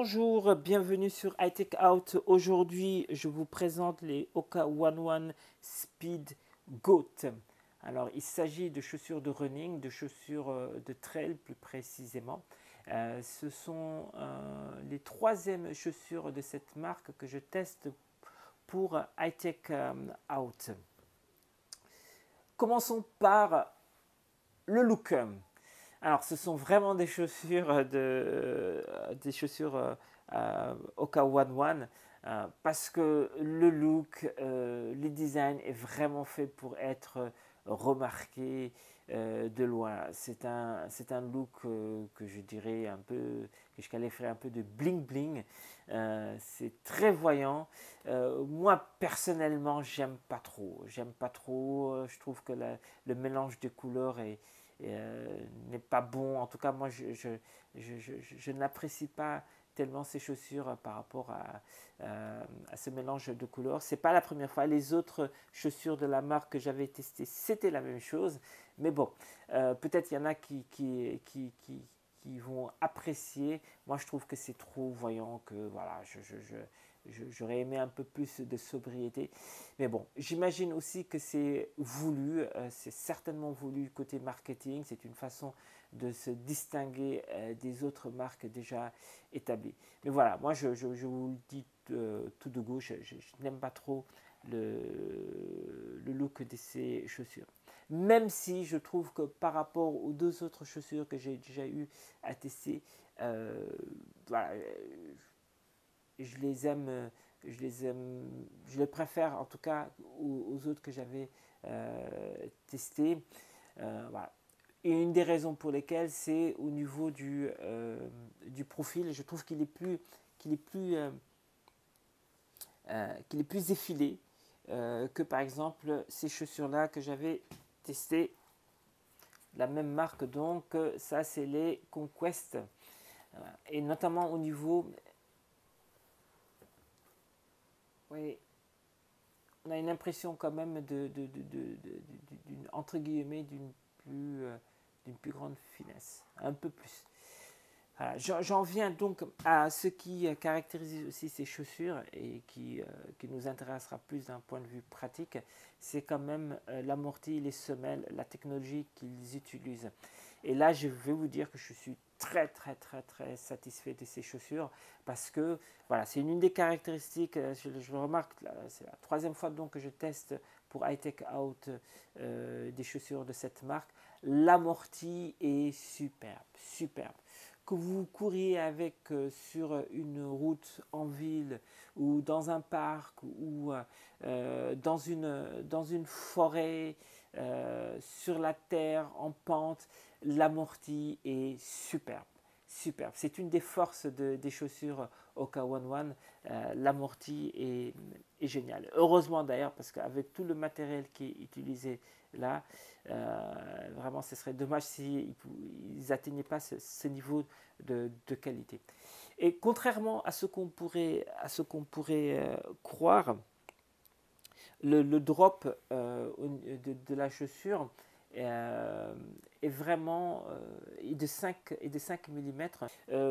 Bonjour, bienvenue sur iTech Out. Aujourd'hui, je vous présente les Hoka One One Speed Goat. Alors, il s'agit de chaussures de running, de chaussures de trail plus précisément. Ce sont les troisièmes chaussures de cette marque que je teste pour iTech Out. Commençons par le look. Alors, ce sont vraiment des chaussures Hoka One One parce que le look, le design est vraiment fait pour être remarqué de loin. C'est un look que je dirais un peu, que je qualifierais un peu de bling bling. C'est très voyant. Moi personnellement, j'aime pas trop. J'aime pas trop. Je trouve que le mélange de couleurs n'est pas bon. En tout cas, moi, je n'apprécie pas tellement ces chaussures par rapport à ce mélange de couleurs. C'est pas la première fois. Les autres chaussures de la marque que j'avais testées, c'était la même chose. Mais bon, peut-être il y en a qui vont apprécier. Moi, je trouve que c'est trop voyant, que voilà, j'aurais aimé un peu plus de sobriété. Mais bon, j'imagine aussi que c'est voulu, c'est certainement voulu côté marketing. C'est une façon de se distinguer des autres marques déjà établies. Mais voilà, moi, je vous le dis tout de gauche, je n'aime pas trop le look de ces chaussures. Même si je trouve que par rapport aux deux autres chaussures que j'ai déjà eu à tester, voilà, je les aime, je les préfère en tout cas aux autres que j'avais testés. Voilà. Et une des raisons pour lesquelles, c'est au niveau du profil. Je trouve qu'il est plus, qu'il est plus effilé que par exemple ces chaussures-là que j'avais testées. La même marque, donc ça c'est les Conquest. Et notamment au niveau, oui, on a une impression quand même entre guillemets d'une plus grande finesse, un peu plus. Voilà, j'en viens donc à ce qui caractérise aussi ces chaussures et qui nous intéressera plus d'un point de vue pratique, c'est quand même l'amorti, les semelles, la technologie qu'ils utilisent. Et là, je vais vous dire que je suis très satisfait de ces chaussures parce que voilà, c'est une des caractéristiques, je le remarque, c'est la troisième fois donc que je teste pour iTech Out des chaussures de cette marque. L'amorti est superbe. Que vous couriez avec sur une route en ville ou dans un parc ou dans une forêt, sur la terre, en pente, l'amorti est superbe. C'est une des forces des chaussures Hoka One One. L'amorti est génial. Heureusement d'ailleurs, parce qu'avec tout le matériel qui est utilisé là, vraiment ce serait dommage s'ils n'atteignaient pas ce niveau de qualité. Et contrairement à ce qu'on pourrait croire, le drop de la chaussure est vraiment de 5 mm.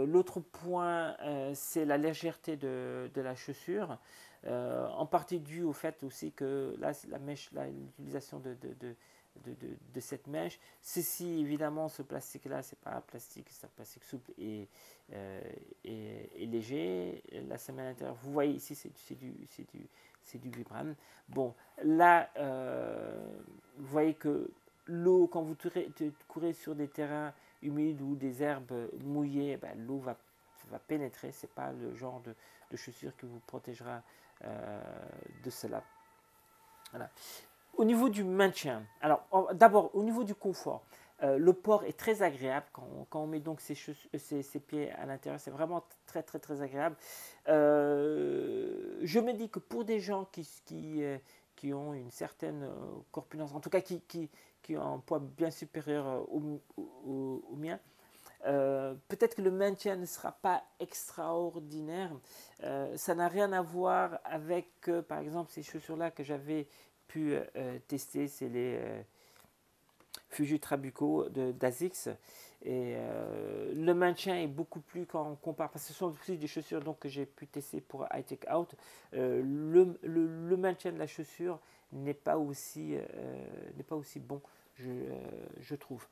L'autre point, c'est la légèreté de la chaussure, en partie due au fait aussi que là, la mèche, l'utilisation de cette mèche. Ceci, évidemment, ce plastique-là, c'est pas un plastique, c'est un plastique souple et léger. La semelle intérieure, vous voyez ici, c'est du Vibram. Bon, là, vous voyez que l'eau, quand vous courez sur des terrains humides ou des herbes mouillées, ben, l'eau va pénétrer. C'est pas le genre de chaussure qui vous protégera de cela. Voilà. Au niveau du maintien, alors d'abord au niveau du confort, le port est très agréable quand on met donc ses pieds à l'intérieur, c'est vraiment très agréable. Je me dis que pour des gens qui ont une certaine corpulence, en tout cas qui ont un poids bien supérieur au mien, peut-être que le maintien ne sera pas extraordinaire. Ça n'a rien à voir avec, par exemple, ces chaussures-là que j'avais pu tester. C'est Fuji Trabuco d'Asics. Et le maintien est beaucoup plus quand on compare, parce que ce sont aussi des chaussures donc, que j'ai pu tester pour High-Tech Out. Le maintien de la chaussure n'est pas aussi bon, je trouve.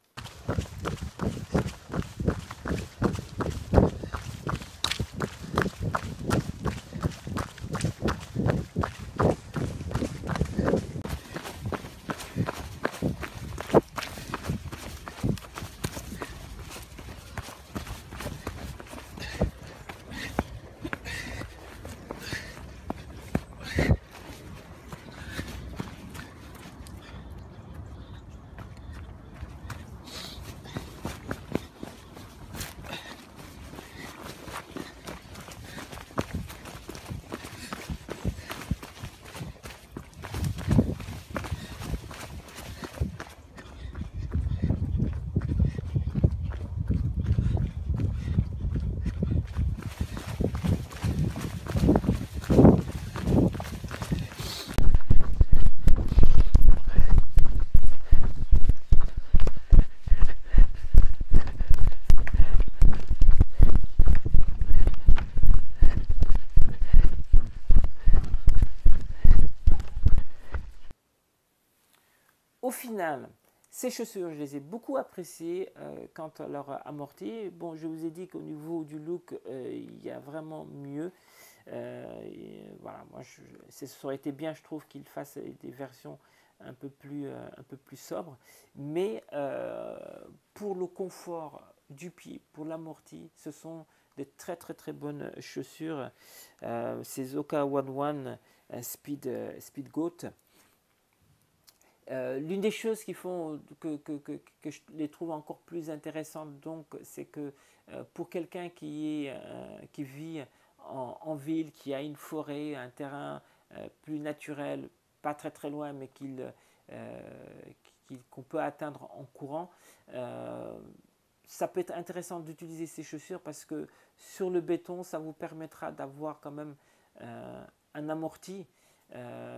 Au final, ces chaussures, je les ai beaucoup appréciées quant à leur amorti. Bon, je vous ai dit qu'au niveau du look, il y a vraiment mieux. Voilà, moi, ça aurait été bien, je trouve, qu'ils fassent des versions un peu plus sobres. Mais pour le confort du pied, pour l'amorti, ce sont des très très très bonnes chaussures. Ces Hoka One One Speed Goat. L'une des choses qui font que je les trouve encore plus intéressantes, donc, c'est que pour quelqu'un qui vit en ville, qui a une forêt, un terrain plus naturel, pas très très loin, mais qu'on peut atteindre en courant, ça peut être intéressant d'utiliser ces chaussures parce que sur le béton, ça vous permettra d'avoir quand même un amorti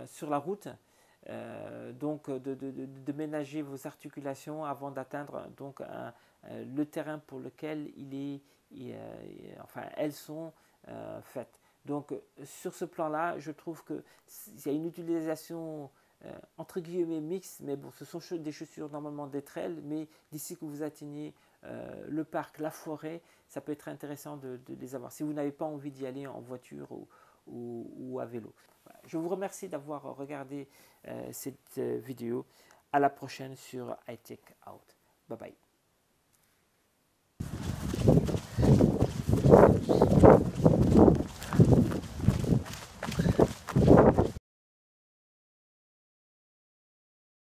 sur la route. Donc de ménager vos articulations avant d'atteindre donc le terrain pour lequel enfin elles sont faites. Donc sur ce plan-là, je trouve qu'il y a une utilisation entre guillemets mixte, mais bon, ce sont des chaussures normalement des trails, mais d'ici que vous atteignez le parc, la forêt, ça peut être intéressant de les avoir. Si vous n'avez pas envie d'y aller en voiture ou à vélo. Voilà. Je vous remercie d'avoir regardé cette vidéo. À la prochaine sur High-Tech Out. Bye bye.